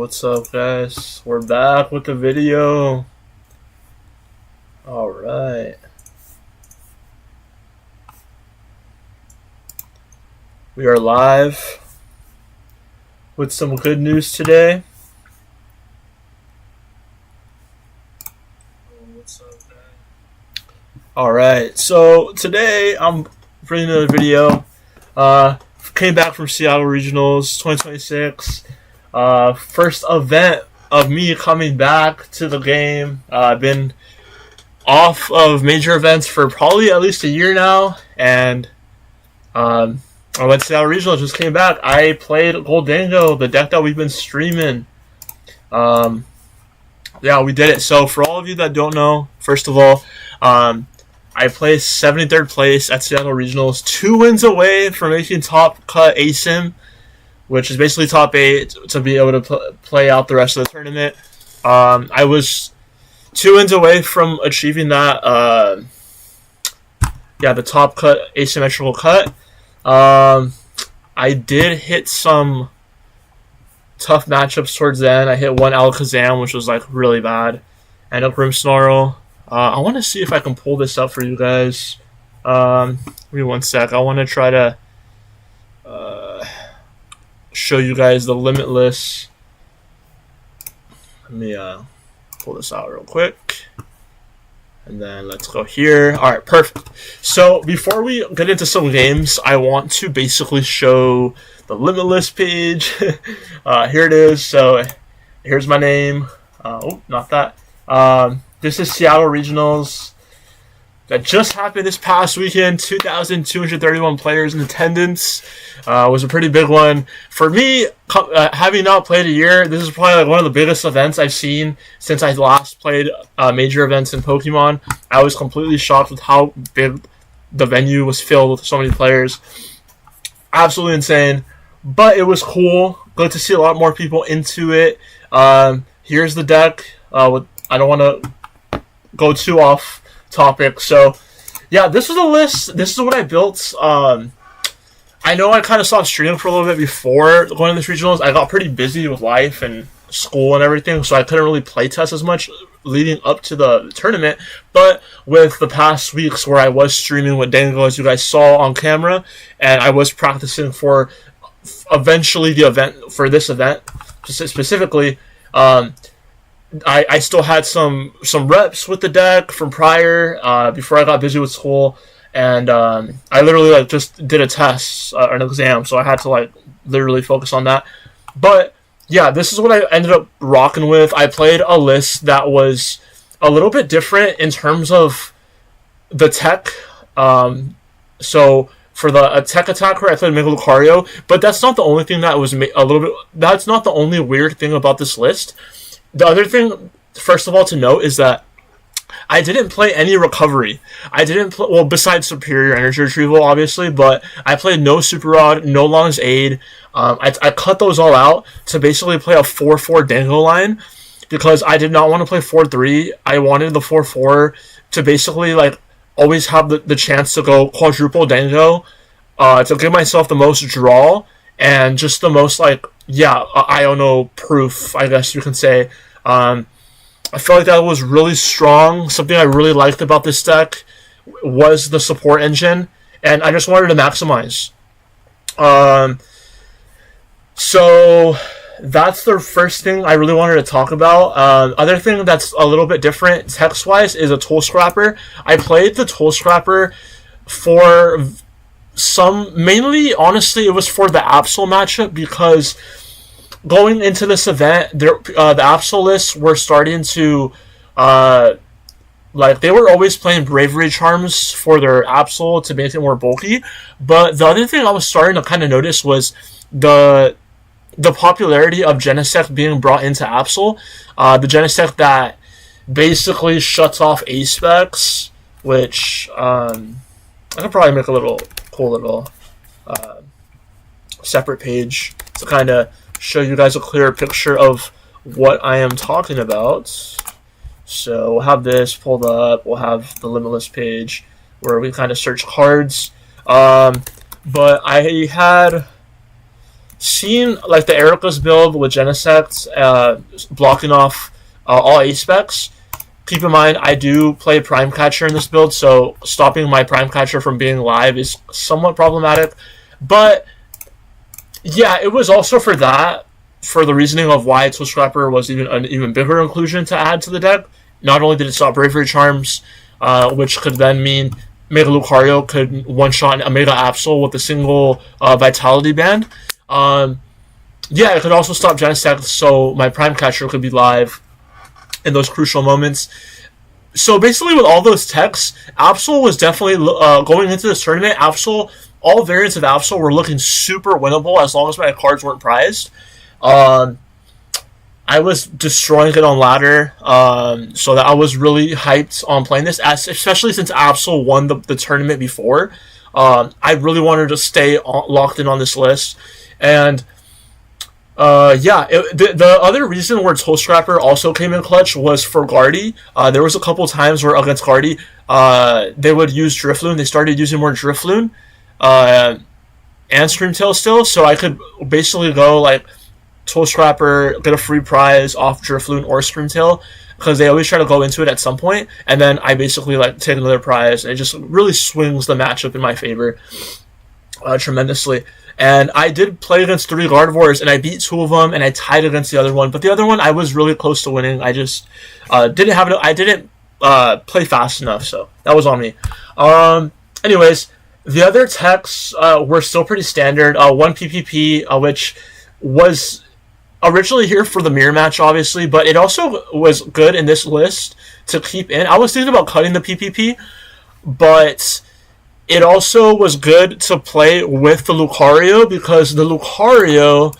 What's up, guys? We're back with the video. Alright. We are live with some good news today. What's up, guys? Alright, so today I'm bringing another video. Came back from Seattle Regionals 2026. First event of me coming back to the game. I've been off of major events for probably at least a year now, and I went to Seattle Regional, just came back. I played Goldango, the deck that we've been streaming. Yeah, we did it. So for all of you that don't know, first of all, I placed 73rd place at Seattle Regionals, 2 wins away from making top cut ASIM, which is basically top 8 to be able to play out the rest of the tournament. I was 2 wins away from achieving that, the top cut, asymmetrical cut. I did hit some tough matchups towards the end. I hit one Alakazam, which was like really bad, and a Grimmsnarl. I want to see if I can pull this up for you guys. Give me one sec. I want to try to show you guys the Limitless. Let me pull this out real quick. And then let's go here. Alright, perfect. So before we get into some games, I want to basically show the Limitless page. Here it is. So here's my name. Oh, not that. This is Seattle Regionals. That just happened this past weekend. 2,231 players in attendance. Was a pretty big one. For me, having not played a year, this is probably like one of the biggest events I've seen since I last played major events in Pokemon. I was completely shocked with how big the venue was filled with so many players. Absolutely insane. But it was cool. Good to see a lot more people into it. Here's the deck. I don't want to go too off topic. So, yeah, this was a list. This is what I built. I know I kind of stopped streaming for a little bit before going to this regionals. I got pretty busy with life and school and everything, so I couldn't really play test as much leading up to the tournament. But with the past weeks where I was streaming with Dango, as you guys saw on camera, and I was practicing for eventually the event, for this event specifically, I still had some reps with the deck from prior, before I got busy with school, and I literally just did a test, an exam, so I had to literally focus on that. But yeah, this is what I ended up rocking with. I played a list that was a little bit different in terms of the tech. So for the tech attacker, I played Mega Lucario, but that's not the only thing that was that's not the only weird thing about this list. The other thing, first of all, to note is that I didn't play any recovery. I didn't play, well, besides superior energy retrieval, obviously, but I played no Super Rod, no Long's Aid. I cut those all out to basically play a 4-4 Dango line because I did not want to play 4-3. I wanted the 4-4 to basically always have the chance to go quadruple Dango, to give myself the most draw and just the most Iono proof, I guess you can say. I feel like that was really strong. Something I really liked about this deck was the support engine, and I just wanted to maximize. So that's the first thing I really wanted to talk about. Other thing that's a little bit different text-wise is a Tool Scrapper. I played the Tool Scrapper for mainly, honestly, it was for the Absol matchup because going into this event, the Absol lists were starting to, they were always playing Bravery Charms for their Absol to make it more bulky. But the other thing I was starting to kind of notice was the popularity of Genesect being brought into Absol. The Genesect that basically shuts off A-Specs, which I could probably make a cool little separate page to kind of show you guys a clearer picture of what I am talking about. So we'll have this pulled up. We'll have the Limitless page where we kind of search cards. But I had seeing like the Erika's build with Genesect blocking off all A-specs. Keep in mind, I do play Prime Catcher in this build, so stopping my Prime Catcher from being live is somewhat problematic. But yeah, it was also for that, for the reasoning of why Tool Scrapper was even an even bigger inclusion to add to the deck. Not only did it stop Bravery Charms, which could then mean Mega Lucario could one-shot a Mega Absol with a single Vitality Band. Yeah, it could also stop Genesect, so my Prime Catcher could be live in those crucial moments. So basically with all those techs, Absol was definitely, going into this tournament, Absol, all variants of Absol were looking super winnable as long as my cards weren't prized. I was destroying it on ladder, so that I was really hyped on playing this, especially since Absol won the tournament before. I really wanted to stay locked in on this list. And yeah, the other reason where Toll Scrapper also came in clutch was for Guardy. There was a couple times where against Guardy, they would use Drifloon. They started using more Drifloon and Screamtail still, so I could basically go like Toll Scrapper, get a free prize off Drifloon or Screamtail, because they always try to go into it at some point, and then I basically like take another prize, and it just really swings the matchup in my favor tremendously. And I did play against 3 Gardevoirs, and I beat 2 of them, and I tied against the other one. But the other one, I was really close to winning. I just didn't play fast enough, so that was on me. Anyways, the other techs were still pretty standard. One PPP, which was originally here for the mirror match, obviously, but it also was good in this list to keep in. I was thinking about cutting the PPP, but it also was good to play with the Lucario, because the Lucario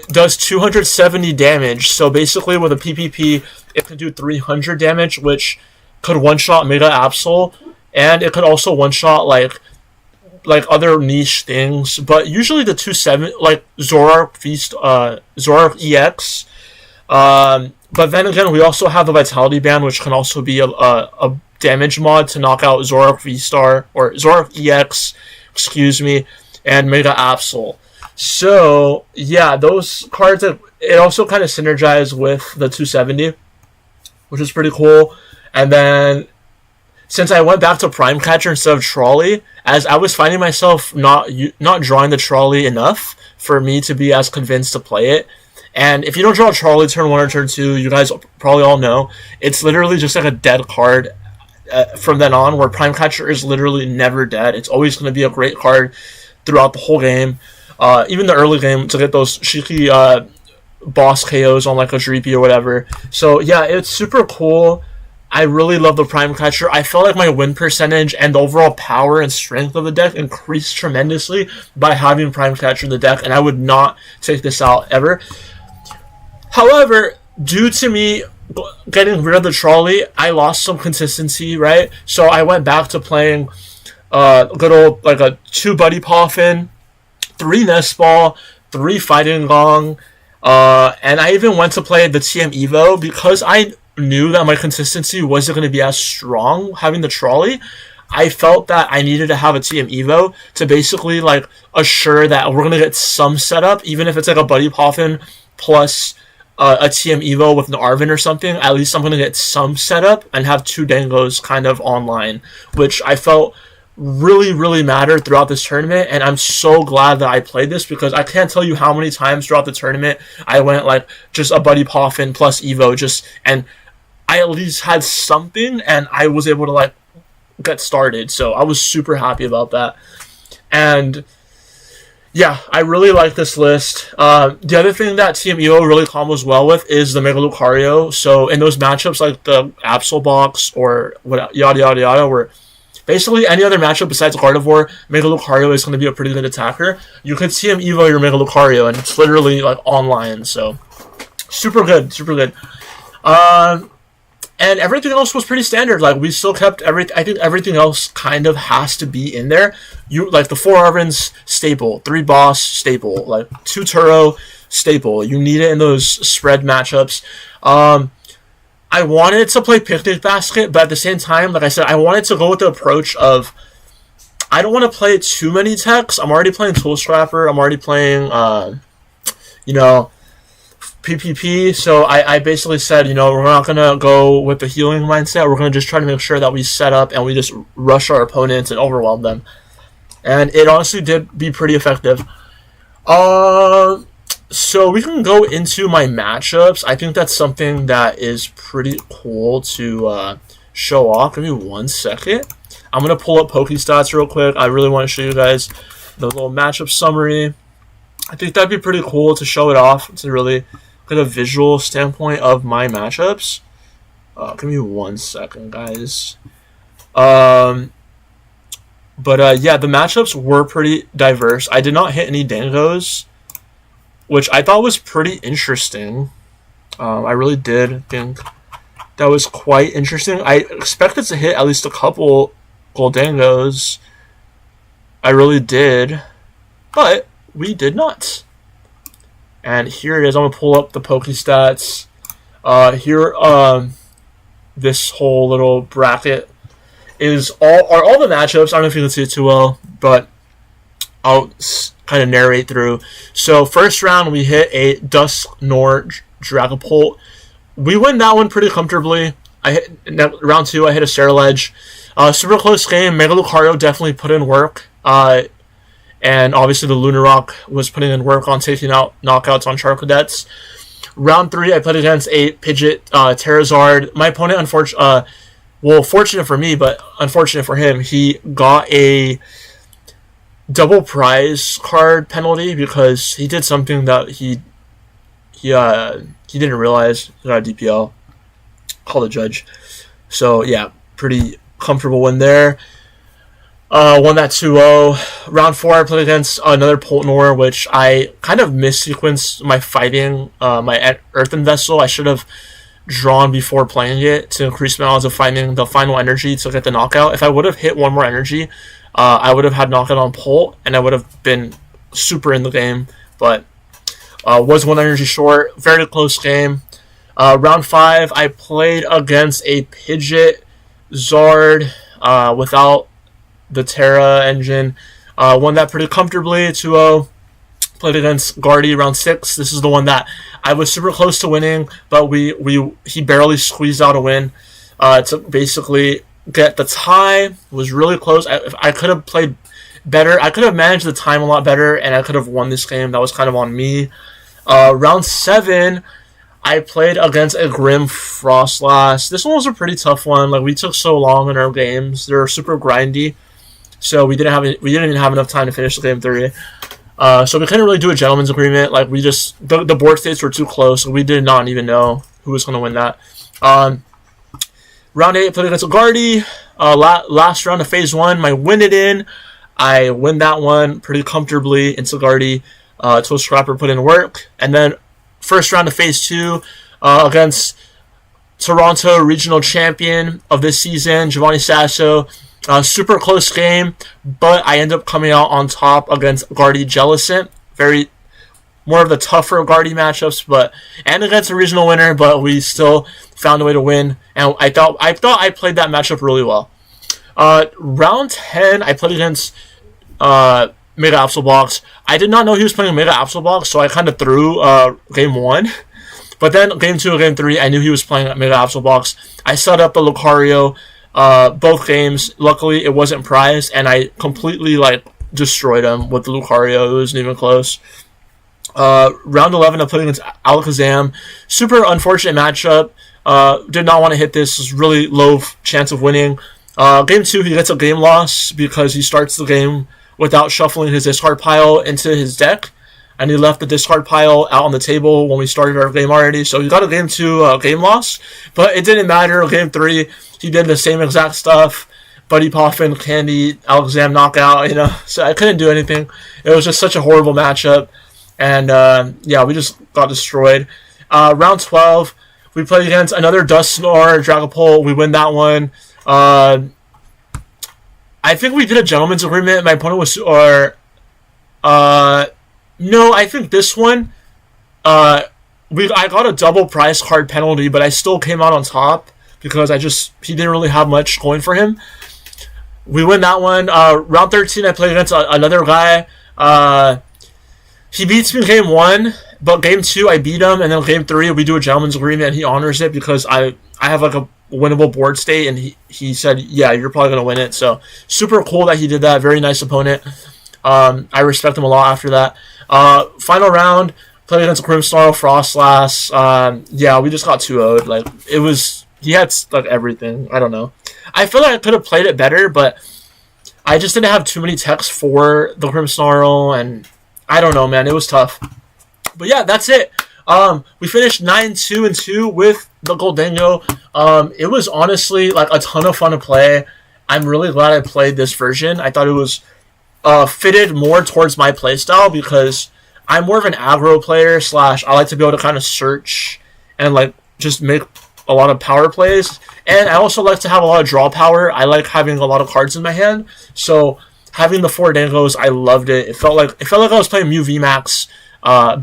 does 270 damage. So basically with a PPP, it can do 300 damage, which could one-shot Mega Absol, and it could also one-shot like other niche things. But usually the 270, like Zoroark Feast, Zoroark EX. But then again, we also have the Vitality Band, which can also be a damage mod to knock out Zoroark V-Star, or Zoroark EX, excuse me, and Mega Absol. So, yeah, those cards, it also kind of synergized with the 270, which is pretty cool. And then, since I went back to Prime Catcher instead of Trolley, as I was finding myself not drawing the Trolley enough for me to be as convinced to play it. And if you don't draw a Trolley turn 1 or turn 2, you guys probably all know, it's literally just like a dead card from then on, where Prime Catcher is literally never dead. It's always going to be a great card throughout the whole game, even the early game, to get those cheeky boss KOs on like a Dreepy or whatever. So yeah, it's super cool. I really love the Prime Catcher. I felt like my win percentage and the overall power and strength of the deck increased tremendously by having Prime Catcher in the deck, and I would not take this out ever. However, due to me getting rid of the Trolley, I lost some consistency, right? So I went back to playing good old, like a 2 Buddy Poffin, 3 Nest Ball, 3 Fighting Gong, and I even went to play the TM Evo, because I knew that my consistency wasn't going to be as strong having the Trolley. I felt that I needed to have a TM Evo to basically like assure that we're going to get some setup, even if it's like a Buddy Poffin plus a TM Evo with an Arvin or something. At least I'm going to get some setup and have 2 Dangos kind of online, which I felt really, really mattered throughout this tournament. And I'm so glad that I played this, because I can't tell you how many times throughout the tournament I went like just a Buddy Poffin plus Evo, and I at least had something, and I was able to like get started. So I was super happy about that. And yeah, I really like this list. The other thing that Team EO really combos well with is the Mega Lucario. So in those matchups like the Absol box or what, yada yada yada, where basically any other matchup besides Gardevoir, Mega Lucario is going to be a pretty good attacker. You could TM Evo your Mega Lucario, and it's literally like online. So super good, super good. And everything else was pretty standard. Like, we still kept I think everything else kind of has to be in there. You like the 4 Arvins, staple. 3 Boss, staple. Like 2 Turo, staple. You need it in those spread matchups. I wanted to play Picnic Basket, but at the same time, like I said, I wanted to go with the approach of I don't want to play too many techs. I'm already playing Tool Scrapper. I'm already playing, PPP. So I basically said, we're not going to go with the healing mindset. We're going to just try to make sure that we set up and we just rush our opponents and overwhelm them. And it honestly did be pretty effective. So we can go into my matchups. I think that's something that is pretty cool to show off. Give me 1 second. I'm going to pull up PokeStats real quick. I really want to show you guys the little matchup summary. I think that'd be pretty cool to show it off to really get a visual standpoint of my matchups. Give me 1 second, guys. Yeah, the matchups were pretty diverse. I did not hit any Dangos, which I thought was pretty interesting. I really did think that was quite interesting. I expected to hit at least a couple Goldangos. I really did, but we did not. And here it is. I'm gonna pull up the PokeStats. Here, this whole little bracket is all the matchups. I don't know if you can see it too well, but I'll kind of narrate through. So first round we hit a Dusknoir Dragapult. We win that one pretty comfortably. Round 2 I hit a Sterilege. Super close game. Mega Lucario definitely put in work. And obviously the Lunarok was putting in work on taking out knockouts on Charcadets. Round 3 I played against a Pidgeot Terrazard. My opponent, fortunate for me, but unfortunate for him, he got a double prize card penalty because he did something that he didn't realize. He got a DPL. Call the judge. So yeah, pretty comfortable win there. Won that 2-0. Round 4 I played against another Poltnor, which I kind of missequenced my fighting, my Earthen Vessel. I should have drawn before playing it to increase my odds of finding the final energy to get the knockout. If I would have hit one more energy, I would have had knockout on Polt, and I would have been super in the game, but was 1 energy short. Very close game. Round 5, I played against a Pidgeot Zard without the Terra engine. Won that pretty comfortably, 2-0. Played against Guardy round 6. This is the one that I was super close to winning, but he barely squeezed out a win to basically get the tie. It was really close. I could have played better. I could have managed the time a lot better, and I could have won this game. That was kind of on me. Round 7, I played against a Grim Frostlass. This one was a pretty tough one. Like, we took so long in our games. They were super grindy, so we didn't even have enough time to finish the game 3. So we couldn't really do a gentleman's agreement. Like, we just the board states were too close, so we did not even know who was going to win that. Round 8, played against a Guardy. Last round of Phase 1, my Win It In. I win that one pretty comfortably into Guardy. Tool Scrapper put in work. And then first round of Phase 2 against Toronto Regional Champion of this season, Giovanni Sasso. Super close game, but I end up coming out on top against Guardy Jellicent. Very more of the tougher Guardy matchups, and against a regional winner, but we still found a way to win. And I thought I played that matchup really well. Round 10, I played against Mega Absolbox. I did not know he was playing Mega Absolbox, so I kind of threw game 1. But then game 2 and game 3, I knew he was playing Mega Absolbox. I set up the Lucario both games. Luckily, it wasn't prized, and I completely destroyed him with the Lucario. It wasn't even close. Round 11, I played against Alakazam. Super unfortunate matchup. Did not want to hit this. Was really low chance of winning. Game 2, he gets a game loss because he starts the game without shuffling his discard pile into his deck, and he left the discard pile out on the table when we started our game already. So he got a game 2 game loss, but it didn't matter. Game 3, he did the same exact stuff. Buddy Poffin, Candy, Alakazam knockout, So I couldn't do anything. It was just such a horrible matchup. And, we just got destroyed. Round 12, we played against another Dusknoir Dragapult. We win that one. I think we did a gentleman's agreement. My opponent was... no, I think this one... I got a double prize card penalty, but I still came out on top because he didn't really have much going for him. we win that one. Round 13, I played against another guy. He beats me in game 1, but game 2 I beat him, and then game 3 we do a gentleman's agreement, and he honors it because I have like a winnable board state, and he said, yeah, you're probably gonna win it. So super cool that he did that. Very nice opponent. I respect him a lot after that. Final round, played against Grimsnarl Frostlass. Yeah, we just got 2-0'd. Like, it was, he had like everything. I don't know. I feel like I could have played it better, but I just didn't have too many techs for the Grimsnarl, and I don't know, man. It was tough. But yeah, that's it. We finished 9-2-2 with the Goldango. It was honestly like a ton of fun to play. I'm really glad I played this version. I thought it was fitted more towards my playstyle because I'm more of an aggro player / I like to be able to kind of search and like just make a lot of power plays. And I also like to have a lot of draw power. I like having a lot of cards in my hand. So having the 4 Dangos, I loved it. It felt like I was playing Mew VMAX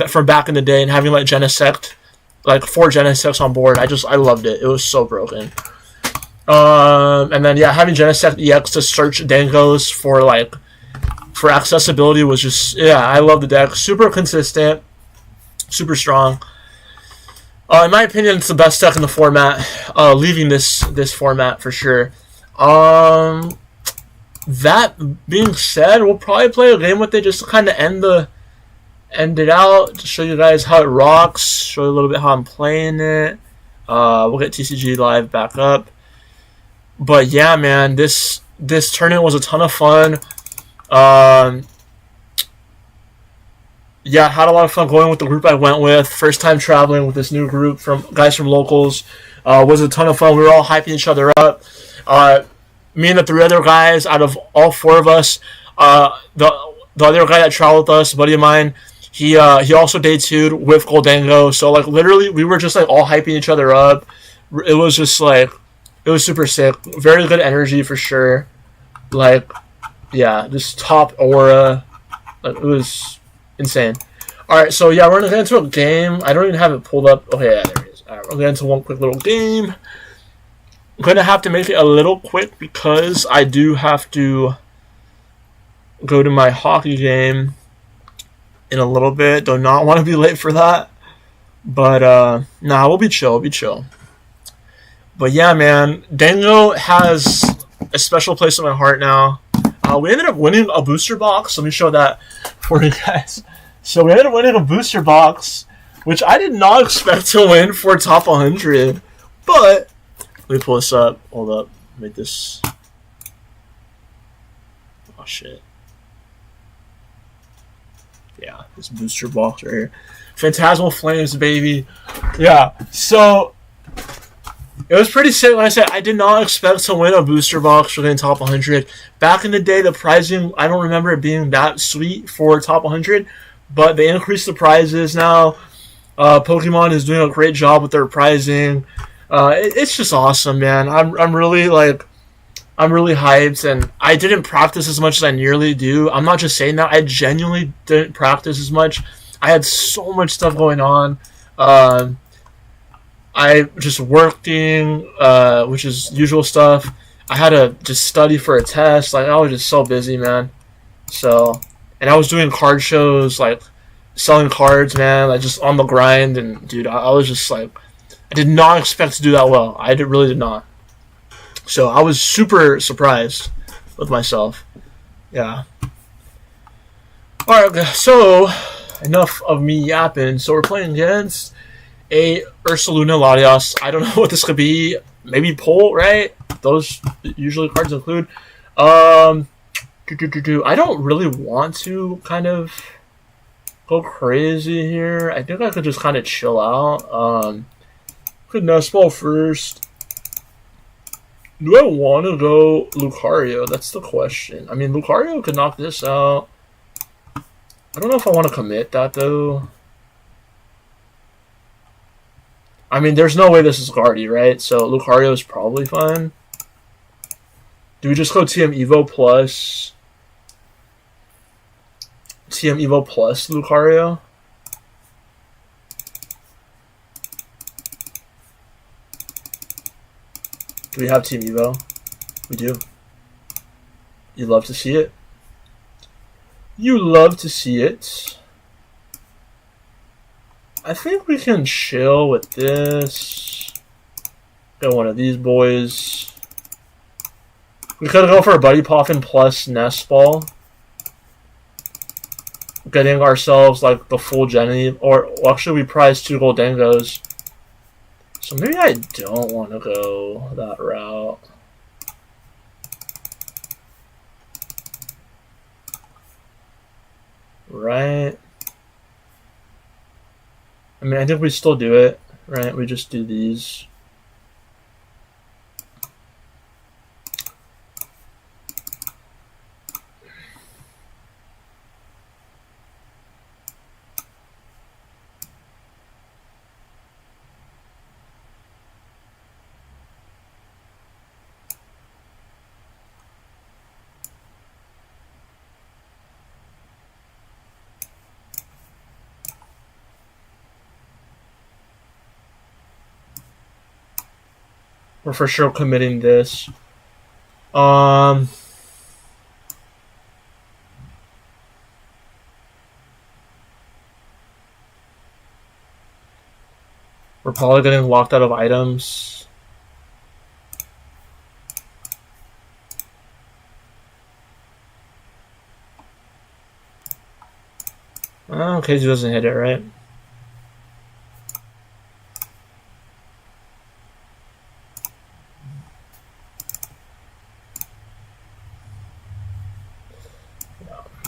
from back in the day, and having like Genesect, like 4 Genesects on board. I loved it. It was so broken. And then yeah, having Genesect EX to search Dangos for accessibility was just, yeah, I love the deck. Super consistent, super strong. In my opinion, it's the best deck in the format. Leaving this format for sure. That being said, we'll probably play a game with it just to kind of end it out, to show you guys how it rocks, show you a little bit how I'm playing it. We'll get TCG Live back up. But yeah, man, this tournament was a ton of fun. Yeah, had a lot of fun going with the group I went with. First time traveling with this new group from guys from locals. Was a ton of fun. We were all hyping each other up. Me and the 3 other guys, out of all 4 of us, the other guy that traveled with us, a buddy of mine, he also day 2'd with Goldango. So like literally, we were just like all hyping each other up. It was just like, it was super sick. Very good energy for sure. Like, yeah, just top aura. Like, it was insane. Alright, so yeah, we're gonna get into a game. I don't even have it pulled up. Okay, yeah, there it is. Alright, we're gonna get into one quick little game. I'm gonna have to make it a little quick because I do have to go to my hockey game in a little bit. Do not want to be late for that. But nah, we'll be chill. But yeah, man, Dango has a special place in my heart now. We ended up winning a booster box. Let me show that for you guys. So we ended up winning a booster box, which I did not expect to win for top 100. But let me pull this up. Hold up. Make this. Oh shit. Yeah, this booster box right here. Phantasmal Flames, baby. Yeah. So it was pretty sick. Like I said, I did not expect to win a booster box for the top 100. Back in the day, the pricing, I don't remember it being that sweet for top 100, but they increased the prizes now. Pokemon is doing a great job with their pricing. It's just awesome, man. I'm really hyped, and I didn't practice as much as I nearly do. I'm not just saying that. I genuinely didn't practice as much. I had so much stuff going on. I just working, which is usual stuff. I had to just study for a test. Like, I was just so busy, man. So, and I was doing card shows, like selling cards, man. Like, just on the grind. And dude, I was just like, I did not expect to do that well. Really did not. So I was super surprised with myself. Yeah. All right. So enough of me yapping. So we're playing against a Ursaluna Latios. I don't know what this could be. Maybe Pole, right? Those usually cards include. I don't really want to kind of go crazy here. I think I could just kind of chill out. Could Nestball first. Do I want to go Lucario? That's the question. I mean, Lucario could knock this out. I don't know if I want to commit that, though. I mean, there's no way this is Guardy, right? So Lucario is probably fine. Do we just go TM Evo plus... TM Evo plus Lucario? Do we have Team Evo? We do. You love to see it. You love to see it. I think we can chill with this. Get one of these boys. We could go for a Buddy Poffin plus Nest Ball. Getting ourselves like the full Jenny. Or well, actually we prize 2 Goldengos. So maybe I don't want to go that route. Right? I mean, I think we still do it, right? We just do these. We're for sure committing this. We're probably getting locked out of items. Okay, he doesn't hit it, right?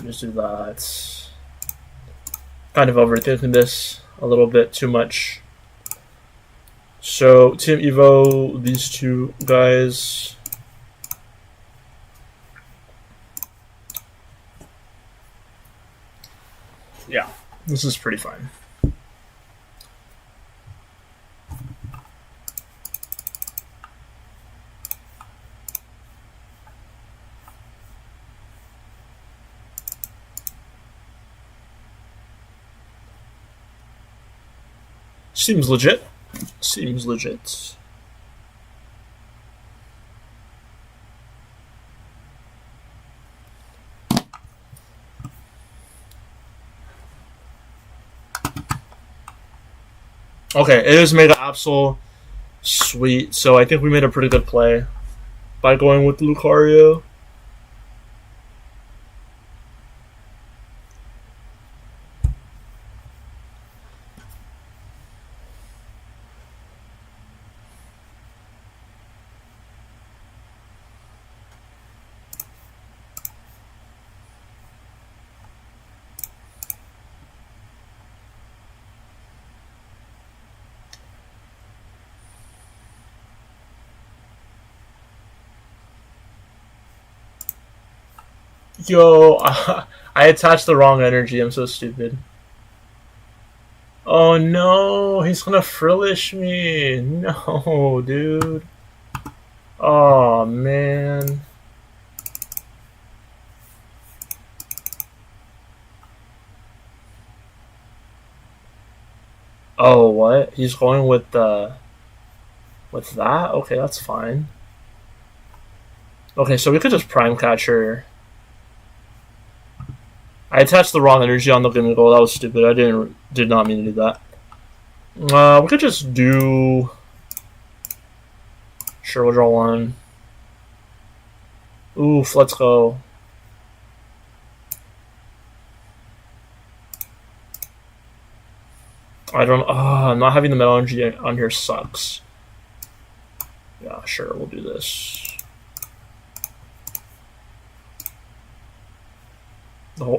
Just do that. Kind of overthinking this a little bit too much. So Team Evo, these 2 guys. Yeah, this is pretty fine. Seems legit. Seems legit. Okay, it is Mega Absol. Sweet. So I think we made a pretty good play by going with Lucario. Yo, I attached the wrong energy. I'm so stupid. Oh no, he's gonna frillish me. No, dude. Oh man. Oh, what? He's going with that? Okay, that's fine. Okay, so we could just Prime Catcher. I attached the wrong energy on the Gimme Goal. That was stupid. I did not mean to do that. We could just do. Sure, we'll draw 1. Oof, let's go. I don't. Not having the metal energy on here sucks. Yeah, sure, we'll do this.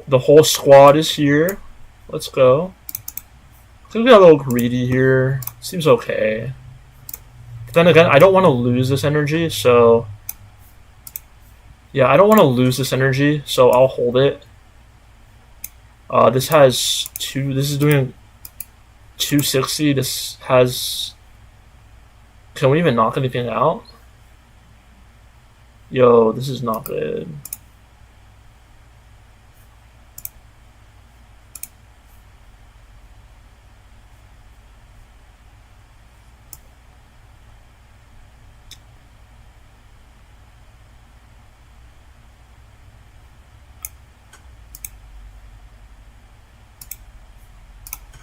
The whole squad is here. Let's go. I think we got a little greedy here. Seems okay. But then again, I don't want to lose this energy, so... Yeah, I don't want to lose this energy, so I'll hold it. This has 2... This is doing 260. This has... Can we even knock anything out? Yo, this is not good.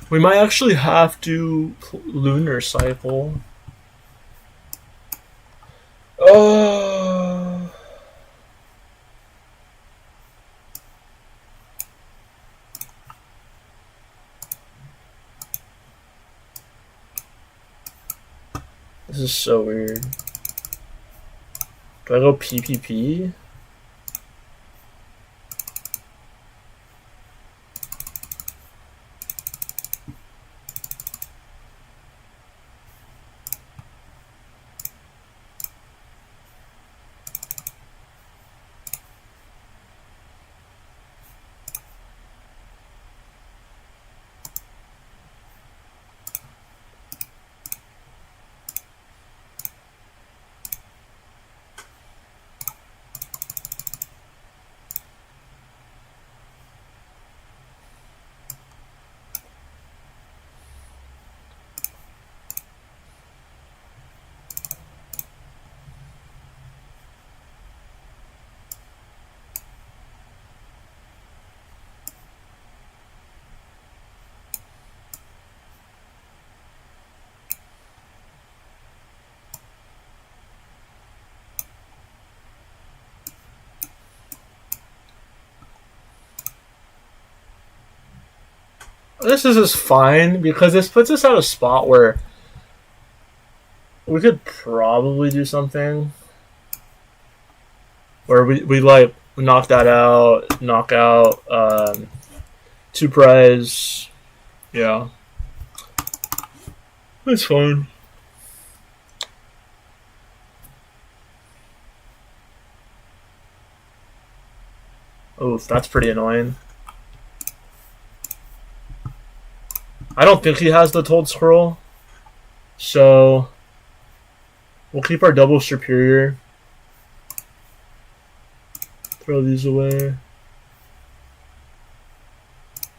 We might actually have to lunar cycle. Oh. This is so weird. Do I go PPP? This is just fine because this puts us at a spot where we could probably do something where we like knock that out, knock out two prize. Yeah, it's fine. Oof, that's pretty annoying. I don't think he has the Toad Scroll, so we'll keep our double superior. Throw these away,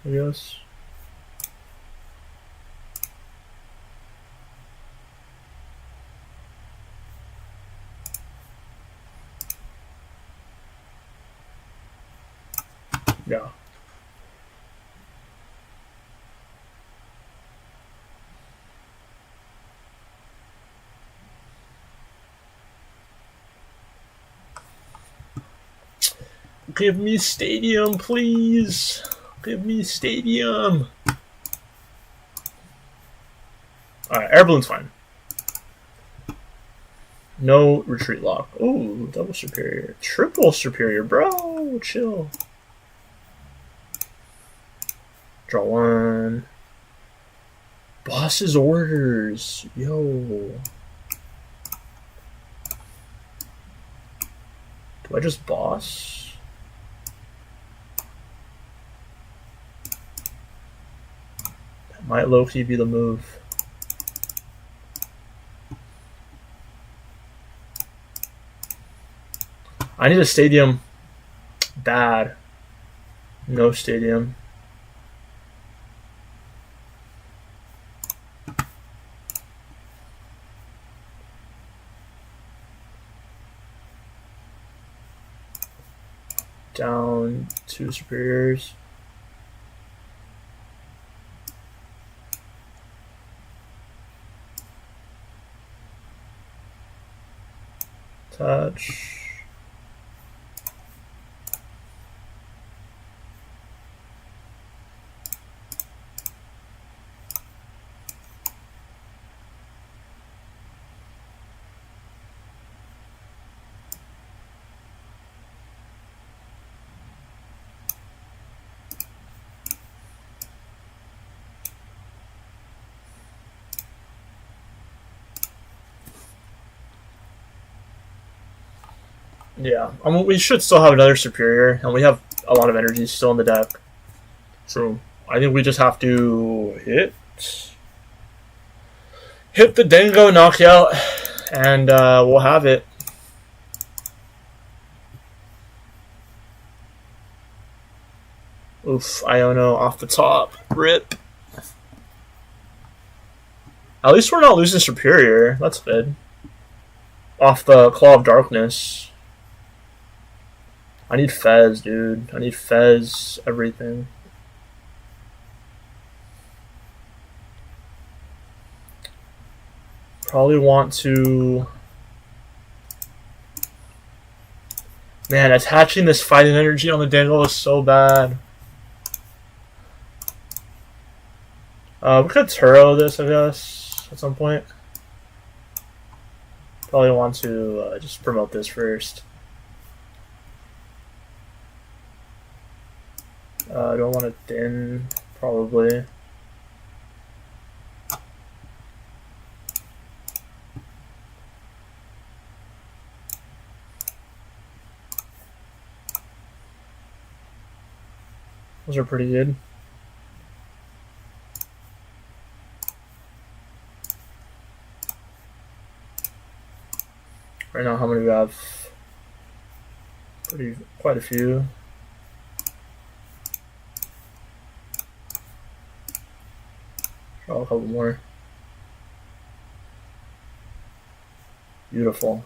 I guess. Yeah. Give me stadium, please. Give me stadium. Alright, air balloon's fine. No retreat lock. Ooh, double superior. Triple superior, bro. Chill. Draw one. Boss's orders. Yo. Do I just boss? That might low-key be the move. I need a stadium. Bad. No stadium. Down two superiors. Touch. Yeah, we should still have another superior, and we have a lot of energy still in the deck. So I think we just have to hit the Dingo knockout, and we'll have it. Oof, Iono off the top. Rip. At least we're not losing superior. That's good. Off the Claw of Darkness. I need Fez, dude. I need Fez everything. Probably want to... Man, attaching this fighting energy on the Dangle is so bad. We could Turo this, I guess, at some point. Probably want to just promote this first. I don't want to thin, probably. Those are pretty good. Right now, how many we have? Quite a few. Draw a couple more. Beautiful.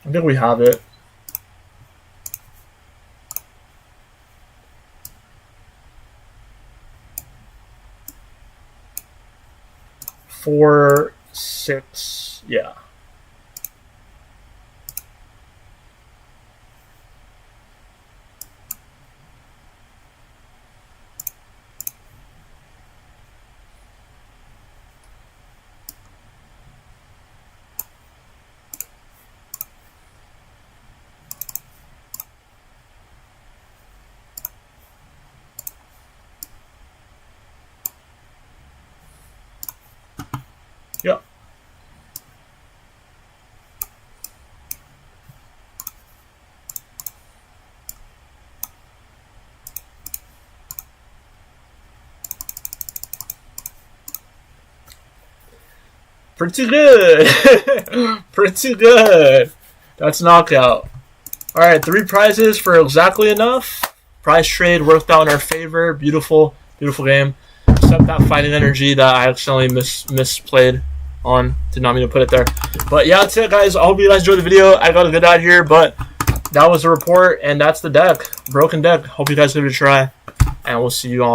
I think we have it. Four, 6, yeah. Yeah. Pretty good. Pretty good. That's knockout. All right, 3 prizes for exactly enough. Prize trade worked out in our favor. Beautiful, beautiful game. Except that fighting energy that I accidentally misplayed on. Did not mean to put it there. But yeah, that's it, guys. I hope you guys enjoyed the video. I got a good out here, but that was the report, and that's the deck. Broken deck. Hope you guys give it a try, and we'll see you all.